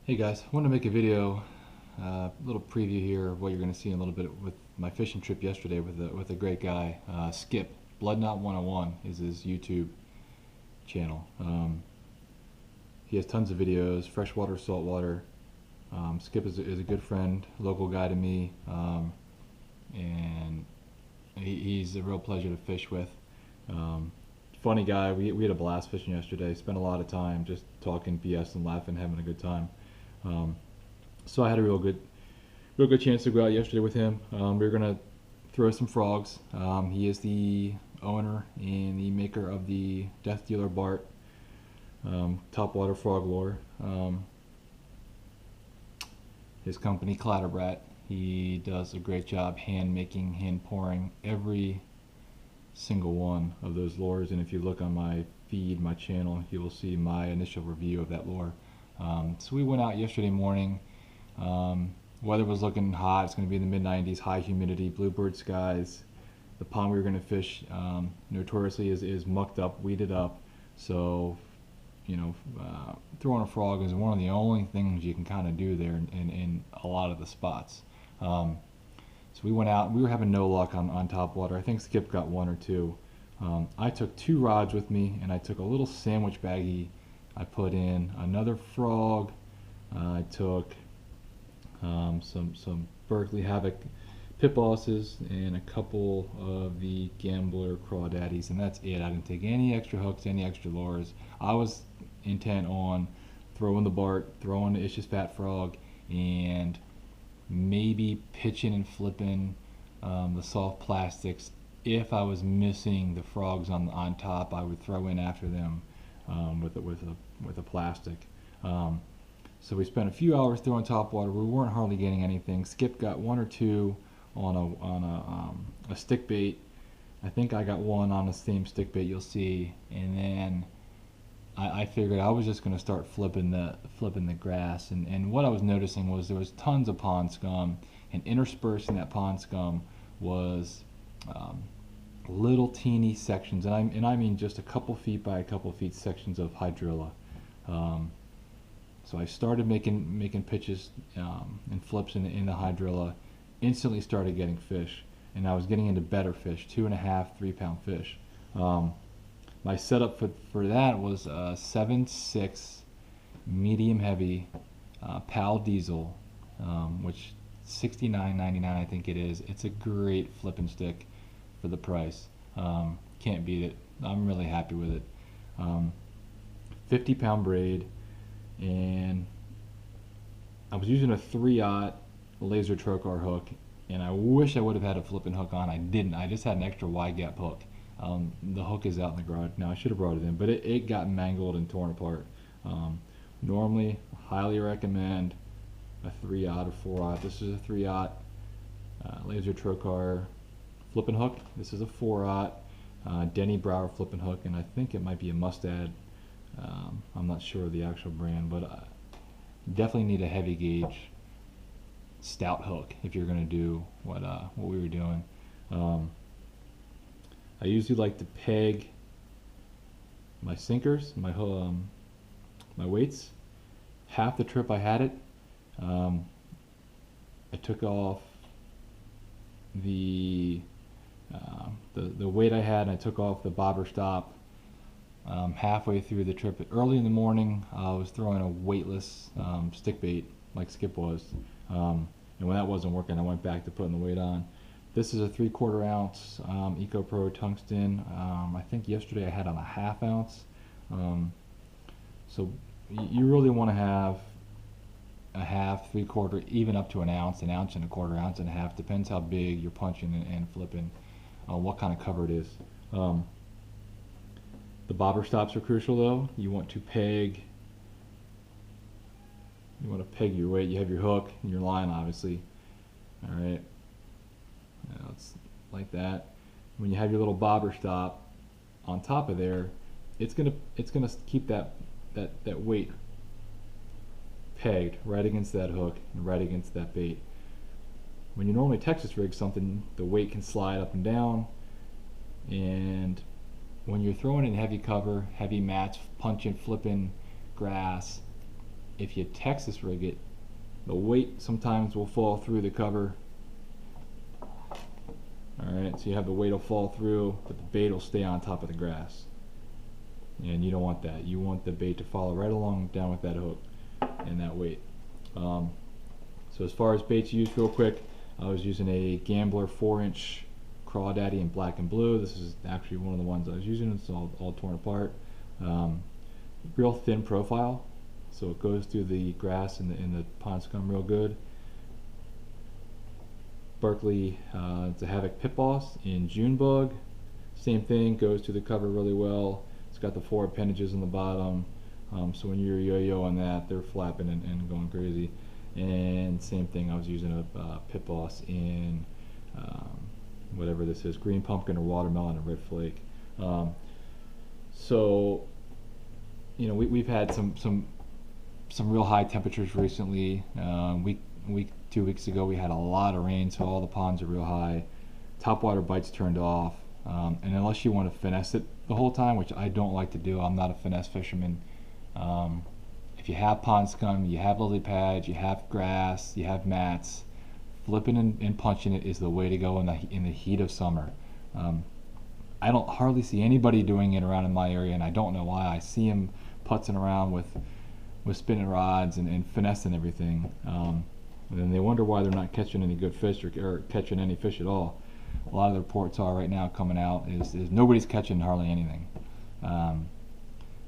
Hey guys, I want to make a video, a little preview here of what you're going to see in a little bit with my fishing trip yesterday with a great guy, Skip. Blood Knot 101 is his YouTube channel. He has tons of videos, freshwater, saltwater. Skip is a good friend, local guy to me, and he's a real pleasure to fish with. Um, Funny guy. We had a blast fishing yesterday. Spent a lot of time just talking BS and laughing, having a good time. Um, so I had a real good chance to go out yesterday with him. We were gonna throw some frogs. He is the owner and the maker of the Death Dealer Bart topwater frog lure. His company Clatterbrat. He does a great job hand making, hand pouring every single one of those lures. And if you look on my feed, my channel, you will see my initial review of that lure. So we went out yesterday morning. Weather was looking hot. It's going to be in the mid 90s, high humidity, bluebird skies. The pond we were going to fish notoriously is mucked up, weeded up. So, throwing a frog is one of the only things you can kind of do there in a lot of the spots. So we went out. We were having no luck on top water. I think Skip got one or two. I took two rods with me, and I took a little sandwich baggie. I put in another frog. I took some Berkeley Havoc pit bosses and a couple of the Gambler crawdaddies, and that's it. I didn't take any extra hooks, any extra lures. I was intent on throwing the Bart, throwing the Ish's Fat Frog, and maybe pitching and flipping the soft plastics. If I was missing the frogs on top, I would throw in after them with a plastic. So we spent a few hours throwing top water. We weren't hardly getting anything. Skip got one or two on a stick bait. I think I got one on the same stick bait you'll see, and then I figured I was just going to start flipping the grass, and what I was noticing was there was tons of pond scum, and interspersed in that pond scum was little teeny sections, and I mean just a couple feet by a couple feet sections of hydrilla. So I started making pitches and flips in the hydrilla. Instantly started getting fish, and I was getting into better fish, 2.5, 3 pound fish. My setup for that was a 7.6 medium heavy PAL diesel, which $69.99 I think it is. It's a great flipping stick for the price. Can't beat it. I'm really happy with it. 50 pound braid, and I was using a 3/0 laser trocar hook, and I wish I would have had a flipping hook on. I didn't. I just had an extra wide gap hook. The hook is out in the garage now. I should have brought it in, but it got mangled and torn apart. Normally, highly recommend a 3/0 or 4/0. This is a 3/0 laser trocar flipping hook. This is a 4/0 Denny Brauer flipping hook, and I think it might be a Mustad. I'm not sure of the actual brand, but definitely need a heavy gauge stout hook if you're going to do what we were doing. I usually like to peg my sinkers, my weights. Half the trip I had it. I took off the weight I had, and I took off the bobber stop halfway through the trip. Early in the morning, I was throwing a weightless stick bait like Skip was, and when that wasn't working, I went back to putting the weight on. This is a 3/4 ounce EcoPro tungsten. I think yesterday I had on a 1/2 ounce. So you really want to have a 1/2, 3/4, even up to an ounce and a quarter, ounce and a half. Depends how big you're punching and flipping, what kind of cover it is. The bobber stops are crucial though. You want to peg your weight. You have your hook and your line, obviously. All right. It's like that. When you have your little bobber stop on top of there, it's gonna keep that weight pegged right against that hook and right against that bait. When you normally Texas rig something, the weight can slide up and down, and when you're throwing in heavy cover, heavy mats, punching, flipping grass, if you Texas rig it, the weight sometimes will fall through the cover. Alright, so you have the weight will fall through, but the bait will stay on top of the grass. And you don't want that. You want the bait to follow right along down with that hook and that weight. So as far as baits used, real quick, I was using a Gambler 4-inch Crawdaddy in black and blue. This is actually one of the ones I was using. It's all torn apart. Real thin profile, so it goes through the grass and the pond scum real good. Berkley, it's a Havoc Pit Boss in June Bug. Same thing, goes to the cover really well. It's got the 4 appendages on the bottom, so when you're yo-yoing that, they're flapping and going crazy. And same thing, I was using a Pit Boss in whatever this is, green pumpkin or watermelon or red flake. So you know, we've had some real high temperatures recently. Week 2 weeks ago we had a lot of rain, so all the ponds are real high. Topwater bites turned off, and unless you want to finesse it the whole time, which I don't like to do, I'm not a finesse fisherman. If you have pond scum, you have lily pads, you have grass, you have mats, flipping and punching it is the way to go in the heat of summer. I don't hardly see anybody doing it around in my area, and I don't know why. I see them putzing around with spinning rods and finessing everything, and then they wonder why they're not catching any good fish or catching any fish at all. A lot of the reports are right now coming out is nobody's catching hardly anything.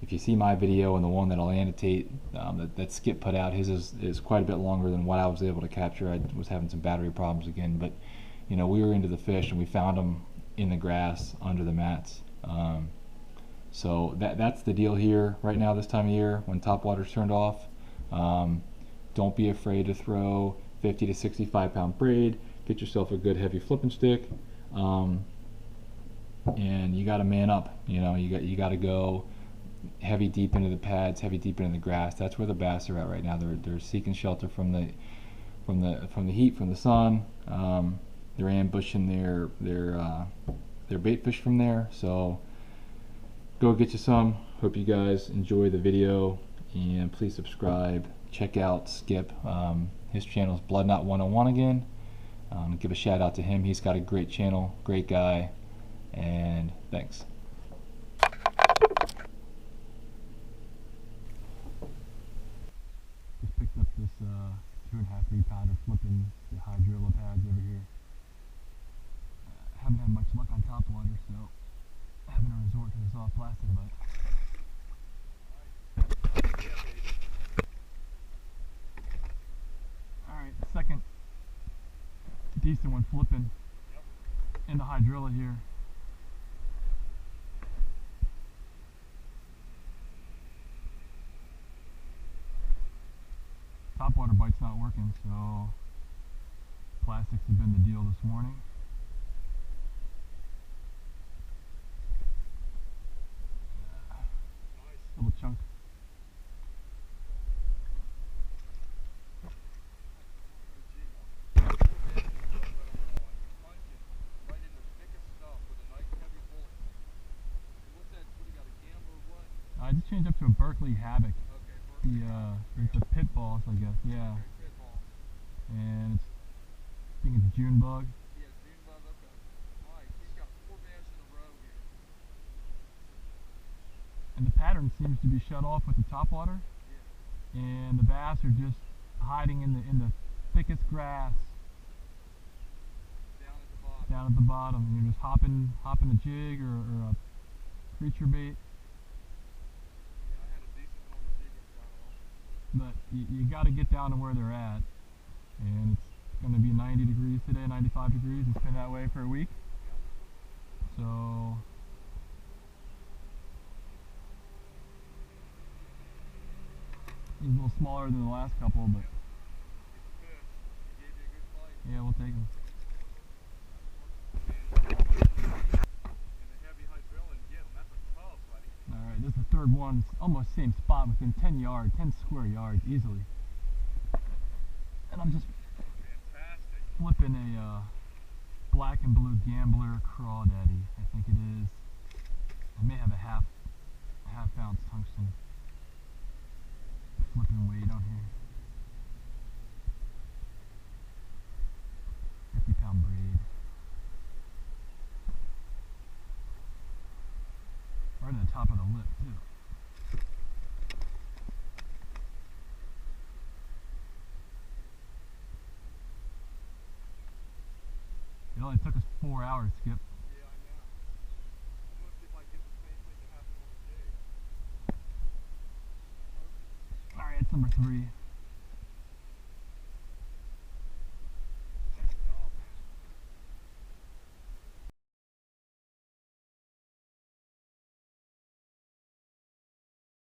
If you see my video and the one that I'll annotate that Skip put out, his is quite a bit longer than what I was able to capture. I was having some battery problems again, but you know, we were into the fish and we found them in the grass under the mats. So that's the deal here right now this time of year when topwater's turned off. Don't be afraid to throw 50 to 65 pound braid. Get yourself a good heavy flipping stick, and you got to man up. You know, you got to go heavy deep into the pads, heavy deep into the grass. That's where the bass are at right now. They're seeking shelter from the heat, from the sun. They're ambushing their bait fish from there. So go get you some. Hope you guys enjoy the video, and please subscribe. Check out Skip. His channel is Blood Knot 101 again. Give a shout out to him. He's got a great channel, great guy, and thanks. Just picked up this 2.5 3 pounder flipping the hydrilla pads over here. Haven't had much luck on topwater, so having to resort to the soft plastic bite. Alright, second decent one flipping in the hydrilla here. Topwater bite's not working, so plastics have been the deal this morning. Little chunk. I just changed up to a Berkley Havoc. It's a Pit Boss, I guess. Yeah. And I think it's June Bug. Yeah, June Bug. Okay. Nice. He's got 4 bass in a row here. And the pattern seems to be shut off with the topwater. Yeah. And the bass are just hiding in the thickest grass Down at the bottom. And you're just hopping a jig or a creature bait. Yeah, I had a decent one on the jig and got off. But you got to get down to where they're at, and it's going to be 90 degrees today, 95 degrees. It's been that way for a week. So he's a little smaller than the last couple, but He's a fish. He gave you a good fight. yeah, we'll take him. And the heavy hydrilla and get him. That's a tough, buddy. Alright, this is the third one. It's almost same spot, within 10 square yards easily. And I'm just Fantastic. flipping a black and blue Gambler Crawdaddy, I think it is. I may have a half ounce tungsten flipping weight on here. top of the lip too. It only took us 4 hours, Skip. Yeah, I know. I'm gonna see if I can get the same thing to happen on the day. Alright, it's number 3.